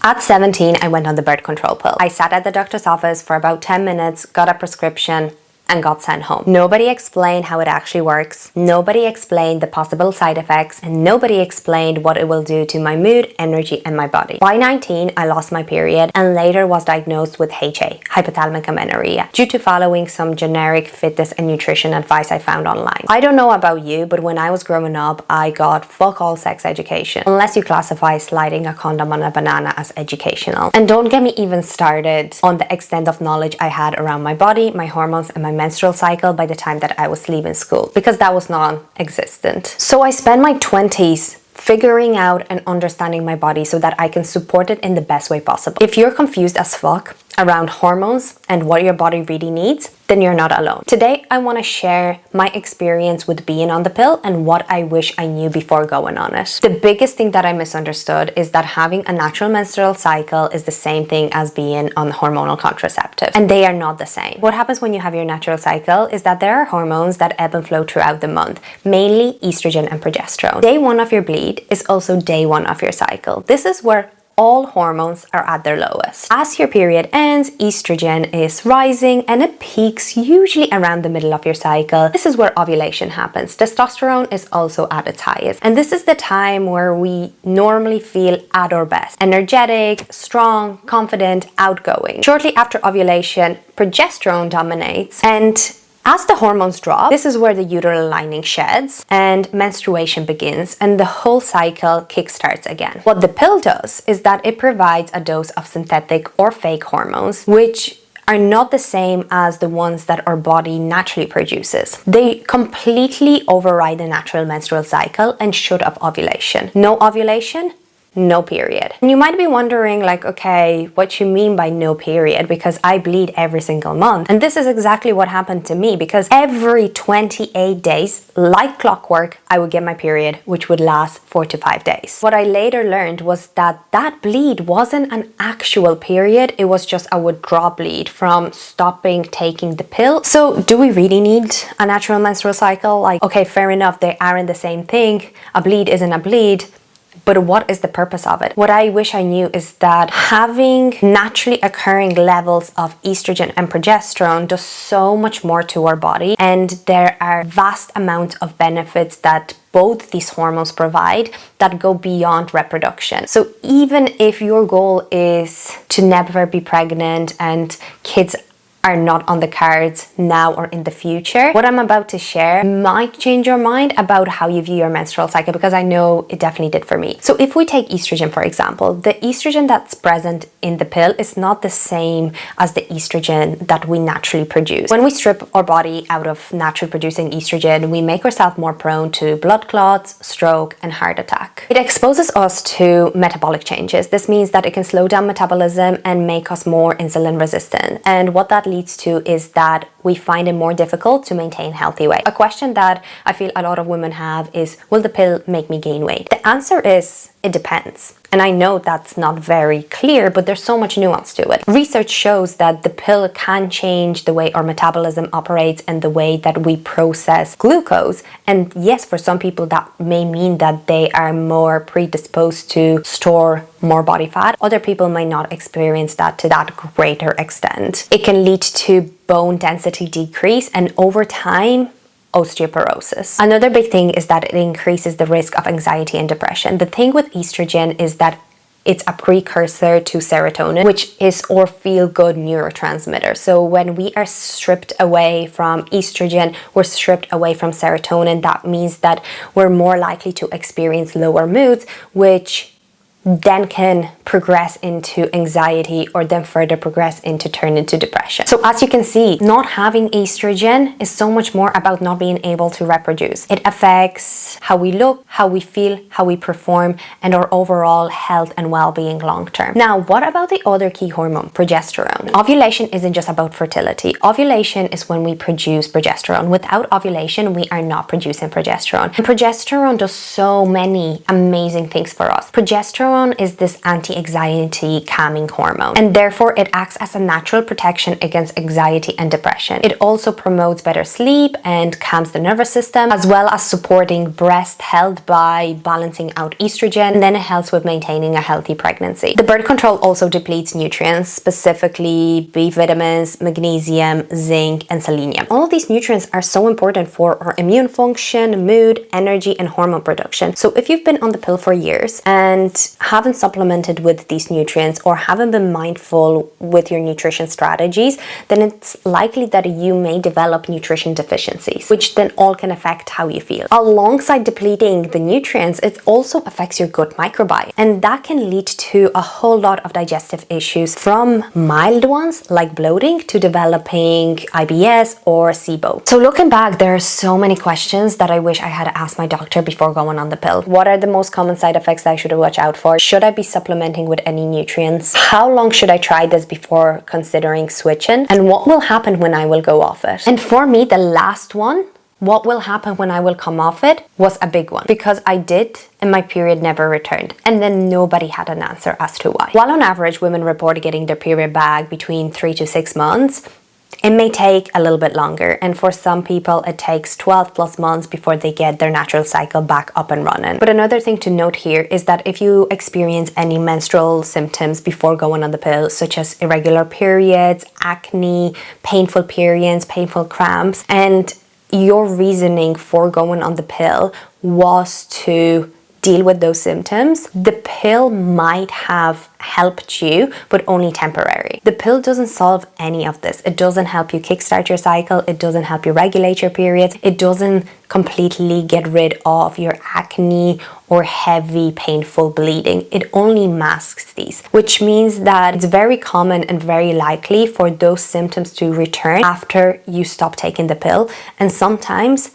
At 17, I went on the birth control pill. I sat at the doctor's office for about 10 minutes, got a prescription, and got sent home. Nobody explained how it actually works. Nobody explained the possible side effects, and nobody explained what it will do to my mood, energy, and my body. By 19, I lost my period and later was diagnosed with HA, hypothalamic amenorrhea, due to following some generic fitness and nutrition advice I found online. I don't know about you, but when I was growing up, I got fuck all sex education, unless you classify sliding a condom on a banana as educational. And don't get me even started on the extent of knowledge I had around my body, my hormones, and my menstrual cycle by the time that I was leaving school, because that was non-existent. So I spent my 20s figuring out and understanding my body so that I can support it in the best way possible. If you're confused as fuck around hormones and what your body really needs, then you're not alone. Today, I want to share my experience with being on the pill and what I wish I knew before going on it. The biggest thing that I misunderstood is that having a natural menstrual cycle is the same thing as being on hormonal contraceptive, and they are not the same. What happens when you have your natural cycle is that there are hormones that ebb and flow throughout the month, mainly estrogen and progesterone. Day one of your bleed is also day one of your cycle. This is where all hormones are at their lowest. As your period ends, estrogen is rising and it peaks usually around the middle of your cycle. This is where ovulation happens. Testosterone is also at its highest. And this is the time where we normally feel at our best. Energetic, strong, confident, outgoing. Shortly after ovulation, progesterone dominates, and as the hormones drop, this is where the uterine lining sheds and menstruation begins and the whole cycle kickstarts again. What the pill does is that it provides a dose of synthetic or fake hormones, which are not the same as the ones that our body naturally produces. They completely override the natural menstrual cycle and shut off ovulation. No ovulation, no period. And you might be wondering, like, okay, what you mean by no period? Because I bleed every single month. And this is exactly what happened to me, because every 28 days, like clockwork, I would get my period, which would last 4 to 5 days. What I later learned was that that bleed wasn't an actual period. It was just a withdrawal bleed from stopping taking the pill. So do we really need a natural menstrual cycle? Like, okay, fair enough, they aren't the same thing. A bleed isn't a bleed. But what is the purpose of it? What I wish I knew is that having naturally occurring levels of estrogen and progesterone does so much more to our body, and there are vast amounts of benefits that both these hormones provide that go beyond reproduction. So even if your goal is to never be pregnant and kids are not on the cards now or in the future, what I'm about to share might change your mind about how you view your menstrual cycle, because I know it definitely did for me. So if we take estrogen, for example, the estrogen that's present in the pill is not the same as the estrogen that we naturally produce. When we strip our body out of naturally producing estrogen, we make ourselves more prone to blood clots, stroke, and heart attack. It exposes us to metabolic changes. This means that it can slow down metabolism and make us more insulin resistant. And what that leads to is that we find it more difficult to maintain healthy weight. A question that I feel a lot of women have is, will the pill make me gain weight? The answer is, it depends. And I know that's not very clear, but there's so much nuance to it. Research shows that the pill can change the way our metabolism operates and the way that we process glucose. And yes, for some people that may mean that they are more predisposed to store more body fat. Other people may not experience that to that greater extent. It can lead to bone density decrease and over time, osteoporosis. Another big thing is that it increases the risk of anxiety and depression. The thing with estrogen is that it's a precursor to serotonin, which is our feel-good neurotransmitter. So when we are stripped away from estrogen, we're stripped away from serotonin. That means that we're more likely to experience lower moods, which then can progress into anxiety or then further progress into turn into depression. So as you can see, not having estrogen is so much more about not being able to reproduce. It affects how we look, how we feel, how we perform, and our overall health and well-being long term. Now, what about the other key hormone, progesterone? Ovulation isn't just about fertility. Ovulation is when we produce progesterone. Without ovulation, we are not producing progesterone. And progesterone does so many amazing things for us. Progesterone Progesterone is this anti-anxiety calming hormone, and therefore it acts as a natural protection against anxiety and depression. It also promotes better sleep and calms the nervous system, as well as supporting breast health by balancing out estrogen, and then it helps with maintaining a healthy pregnancy. The birth control also depletes nutrients, specifically B vitamins, magnesium, zinc, and selenium. All of these nutrients are so important for our immune function, mood, energy, and hormone production. So if you've been on the pill for years and haven't supplemented with these nutrients or haven't been mindful with your nutrition strategies, then it's likely that you may develop nutrition deficiencies, which then all can affect how you feel. Alongside depleting the nutrients, it also affects your gut microbiome, and that can lead to a whole lot of digestive issues, from mild ones like bloating to developing IBS or SIBO. So looking back, there are so many questions that I wish I had asked my doctor before going on the pill. What are the most common side effects that I should watch out for? Should I be supplementing with any nutrients? How long should I try this before considering switching? And what will happen when I will go off it? And for me, the last one, what will happen when I will come off it, was a big one, because I did and my period never returned, and then nobody had an answer as to why. While on average women report getting their period back between 3 to 6 months, it may take a little bit longer, and for some people it takes 12 plus months before they get their natural cycle back up and running. But another thing to note here is that if you experience any menstrual symptoms before going on the pill, such as irregular periods, acne, painful periods, painful cramps, and your reasoning for going on the pill was to deal with those symptoms, the pill might have helped you, but only temporary. The pill doesn't solve any of this. It doesn't help you kickstart your cycle. It doesn't help you regulate your periods. It doesn't completely get rid of your acne or heavy, painful bleeding. It only masks these, which means that it's very common and very likely for those symptoms to return after you stop taking the pill, and sometimes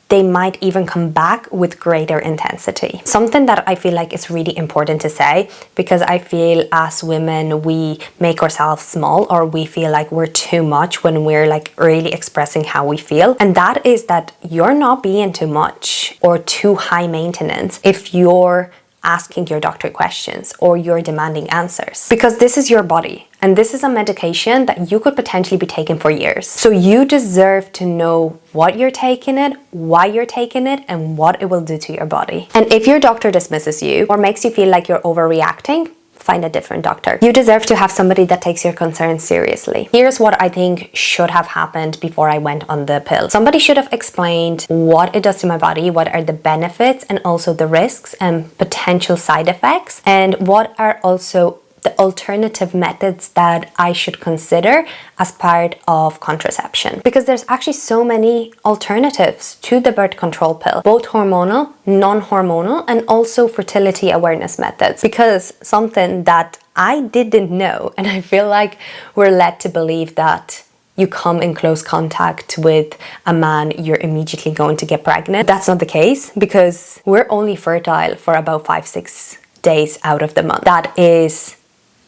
they might even come back with greater intensity. Something that I feel like is really important to say, because I feel as women, we make ourselves small, or we feel like we're too much when we're like really expressing how we feel. And that is that you're not being too much or too high maintenance if you're asking your doctor questions or you're demanding answers, because this is your body and this is a medication that you could potentially be taking for years. So you deserve to know what you're taking it, why you're taking it, and what it will do to your body. And if your doctor dismisses you or makes you feel like you're overreacting, find a different doctor. You deserve to have somebody that takes your concerns seriously. Here's what I think should have happened before I went on the pill. Somebody should have explained what it does to my body, what are the benefits and also the risks and potential side effects, and what are also the alternative methods that I should consider as part of contraception, because there's actually so many alternatives to the birth control pill, both hormonal, non-hormonal, and also fertility awareness methods. Because something that I didn't know, and I feel like we're led to believe that you come in close contact with a man, you're immediately going to get pregnant. That's not the case, because we're only fertile for about 5-6 days out of the month. That is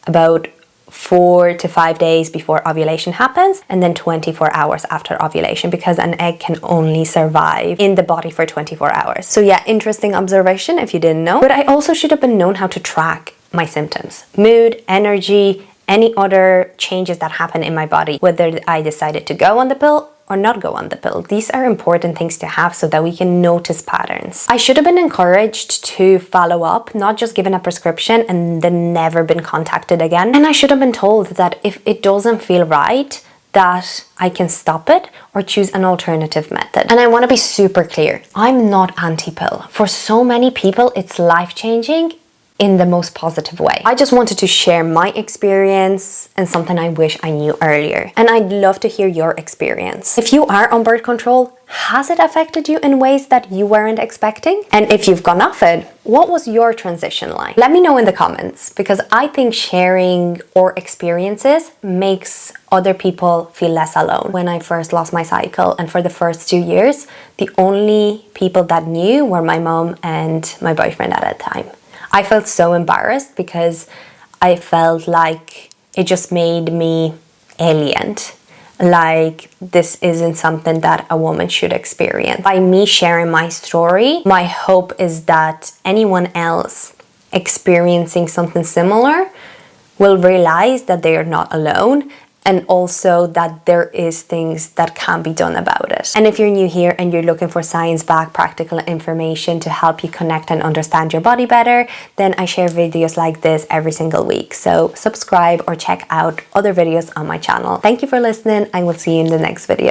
about 4 to 5 days before ovulation happens, and then 24 hours after ovulation, because an egg can only survive in the body for 24 hours. So yeah, interesting observation if you didn't know. But I also should have been known how to track my symptoms, mood, energy, any other changes that happen in my body, whether I decided to go on the pill or not go on the pill. These are important things to have so that we can notice patterns. I should have been encouraged to follow up, not just given a prescription and then never been contacted again. And I should have been told that if it doesn't feel right, that I can stop it or choose an alternative method. And I want to be super clear, I'm not anti-pill. For so many people, it's life-changing in the most positive way. I just wanted to share my experience and something I wish I knew earlier. And I'd love to hear your experience. If you are on birth control, has it affected you in ways that you weren't expecting? And if you've gone off it, what was your transition like? Let me know in the comments, because I think sharing our experiences makes other people feel less alone. When I first lost my cycle, and for the first 2 years, the only people that knew were my mom and my boyfriend at that time. I felt so embarrassed because I felt like it just made me alien. Like this isn't something that a woman should experience. By me sharing my story, my hope is that anyone else experiencing something similar will realize that they are not alone, and also that there is things that can be done about it. And if you're new here and you're looking for science-backed practical information to help you connect and understand your body better, then I share videos like this every single week. So subscribe or check out other videos on my channel. Thank you for listening, and we'll see you in the next video.